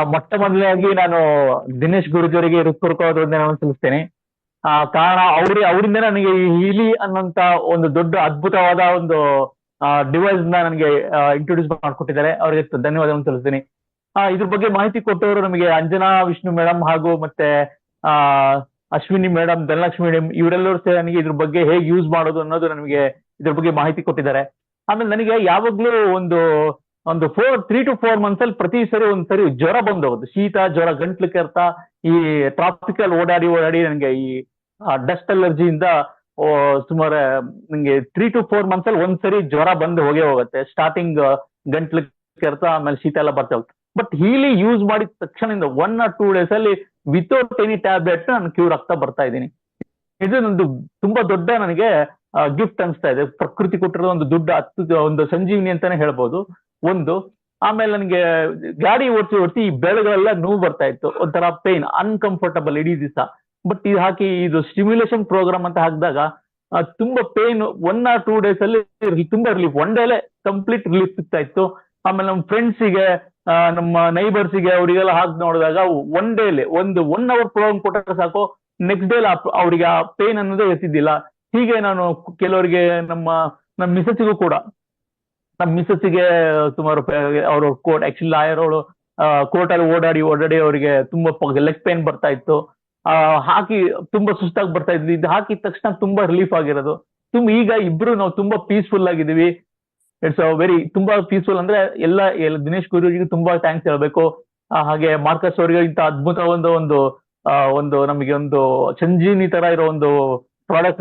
ಮೊಟ್ಟ ಮೊದಲನೇಯಾಗಿ ನಾನು ದಿನೇಶ್ ಗುರೂಜಿಯವರಿಗೆ ಹೃತ್ಪೂರ್ವಕವಾದ ವಂದನೆಗಳನ್ನು ಸಲ್ಲಿಸ್ತೇನೆ. ಕಾರಣ ಅವರಿಂದ ನನಗೆ ಈ ಹೀಲಿ ಅನ್ನೋಂತ ಒಂದು ದೊಡ್ಡ ಅದ್ಭುತವಾದ ಒಂದು ಡಿವೈಸ್ ನ ನನಗೆ ಇಂಟ್ರೊಡ್ಯೂಸ್ ಮಾಡಿಕೊಟ್ಟಿದ್ದಾರೆ. ಅವರಿಗೆ ಧನ್ಯವಾದವನ್ನು ಸಲ್ಲಿಸ್ತೀನಿ. ಇದ್ರ ಬಗ್ಗೆ ಮಾಹಿತಿ ಕೊಟ್ಟವರು ನಮಗೆ ಅಂಜನಾ ವಿಷ್ಣು ಮೇಡಮ್ ಹಾಗೂ ಮತ್ತೆ ಆ ಅಶ್ವಿನಿ ಮೇಡಮ್, ಧನಲಕ್ಷ್ಮಿ ಮೇಡಮ್, ಇವರೆಲ್ಲರೂ ಸೇರಿ ನನಗೆ ಇದ್ರ ಬಗ್ಗೆ ಹೇಗೆ ಯೂಸ್ ಮಾಡೋದು ಅನ್ನೋದು ನನಗೆ ಇದ್ರ ಬಗ್ಗೆ ಮಾಹಿತಿ ಕೊಟ್ಟಿದ್ದಾರೆ. ಆಮೇಲೆ ನನಗೆ ಯಾವಾಗ್ಲೂ ಒಂದು 3 to 4 ಮಂತ್ಸ್ ಅಲ್ಲಿ ಪ್ರತಿ ಸರಿ ಒಂದ್ಸರಿ ಜ್ವರ ಬಂದು ಹೋಗುತ್ತೆ. ಶೀತ ಜ್ವರ, ಗಂಟ್ಲು ಕೆರೆತ, ಈ ಟ್ರಾಫಿಕಲ್ ಓಡಾಡಿ ನನಗೆ ಈ ಡಸ್ಟ್ ಅಲರ್ಜಿಯಿಂದ ಸುಮಾರು ನಂಗೆ 3 to 4 ಮಂತ್ಸ್ ಅಲ್ಲಿ ಒಂದ್ಸರಿ ಜ್ವರ ಬಂದು ಹೋಗುತ್ತೆ. ಸ್ಟಾರ್ಟಿಂಗ್ ಗಂಟ್ಲು ಕೆರೆತ, ಆಮೇಲೆ ಶೀತ ಎಲ್ಲ ಬರ್ತಾ ಹೋಗುತ್ತೆ. ಬಟ್ ಹೀಲಿ ಯೂಸ್ ಮಾಡಿದ ತಕ್ಷಣದಿಂದ 1 or 2 days ಅಲ್ಲಿ ವಿತೌಟ್ ಎನಿ ಟ್ಯಾಬ್ಲೆಟ್ ನಾನು ಕ್ಯೂರ್ ಆಗ್ತಾ ಬರ್ತಾ ಇದ್ದೀನಿ. ಇದು ನಂದು ತುಂಬಾ ದೊಡ್ಡ ನನಗೆ ಗಿಫ್ಟ್ ಅನಿಸ್ತಾ ಇದೆ. ಪ್ರಕೃತಿ ಕೊಟ್ಟಿರೋ ಒಂದು ಒಂದು ಸಂಜೀವಿನಿ ಅಂತಾನೆ ಹೇಳ್ಬೋದು. ಒಂದು ಆಮೇಲೆ ನನಗೆ ಗಾಡಿ ಓಡಿಸಿ ಈ ಬೆಳೆಗಳೆಲ್ಲ ನೋವು ಬರ್ತಾ ಇತ್ತು, ಒಂಥರ ಪೇನ್, ಅನ್ಕಂಫರ್ಟಬಲ್ ಇಡೀ ದಿವಸ. ಬಟ್ ಇದು ಸ್ಟಿಮ್ಯುಲೇಷನ್ ಪ್ರೋಗ್ರಾಮ್ ಅಂತ ಹಾಕಿದಾಗ ತುಂಬಾ ಪೇನ್ 1 or 2 days ಅಲ್ಲಿ ತುಂಬಾ ರಿಲೀಫ್, 1 day ಕಂಪ್ಲೀಟ್ ರಿಲೀಫ್ ಸಿಗ್ತಾ ಇತ್ತು. ಆಮೇಲೆ ನಮ್ಮ ಫ್ರೆಂಡ್ಸಿಗೆ, ನಮ್ಮ ನೈಬರ್ಸಿಗೆ ಅವರಿಗೆಲ್ಲ ಹಾಕಿ ನೋಡಿದಾಗ 1 day ಒಂದು 1 hour ಪ್ರೋಗ್ರಾಮ್ ಕೊಟ್ಟರೆ ಸಾಕು, ನೆಕ್ಸ್ಟ್ ಡೇ ಅವರಿಗೆ ಆ ಪೇನ್ ಅನ್ನೋದೇ ಇರ್ತಿದ್ದಿಲ್ಲ. ಹೀಗೆ ನಾನು ಕೆಲವರಿಗೆ ನಮ್ಮ ಮಿಸಸ್ಸಿಗೂ ಕೂಡ, ನಮ್ಮ ಮಿಸಸ್ಸಿಗೆ ಸುಮಾರು ಅವರು ಆಕ್ಚುಲಿ ಲಾಯರ್ ಅವಳು, ಕೋರ್ಟಲ್ಲಿ ಓಡಾಡಿ ಅವರಿಗೆ ತುಂಬಾ ಲೆಗ್ ಪೇನ್ ಬರ್ತಾ ಇತ್ತು. ಹಾಕಿ ತುಂಬಾ ಸುಸ್ತಾಗಿ ಬರ್ತಾ ಇದ್ವಿ. ಇದು ಹಾಕಿದ ತಕ್ಷಣ ತುಂಬಾ ರಿಲೀಫ್ ಆಗಿರೋದು. ಈಗ ಇಬ್ರು ನಾವು ತುಂಬಾ ಪೀಸ್ಫುಲ್ ಆಗಿದ್ದೀವಿ. ಇಟ್ಸ್ ತುಂಬಾ ಪೀಸ್ಫುಲ್. ಅಂದ್ರೆ ಎಲ್ಲ ದಿನೇಶ್ ಗುರೂಜಿಗೆ ತುಂಬಾ ಥ್ಯಾಂಕ್ಸ್ ಹೇಳ್ಬೇಕು. ಹಾಗೆ ಮಾರ್ಕಸ್ ಅವರಿಗೆ ಇಂತ ಅದ್ಭುತ ಒಂದು ನಮಗೆ ಒಂದು ಸಂಜೀವಿನಿ ತರ ಇರೋ ಒಂದು ಪ್ರಾಡಕ್ಟ್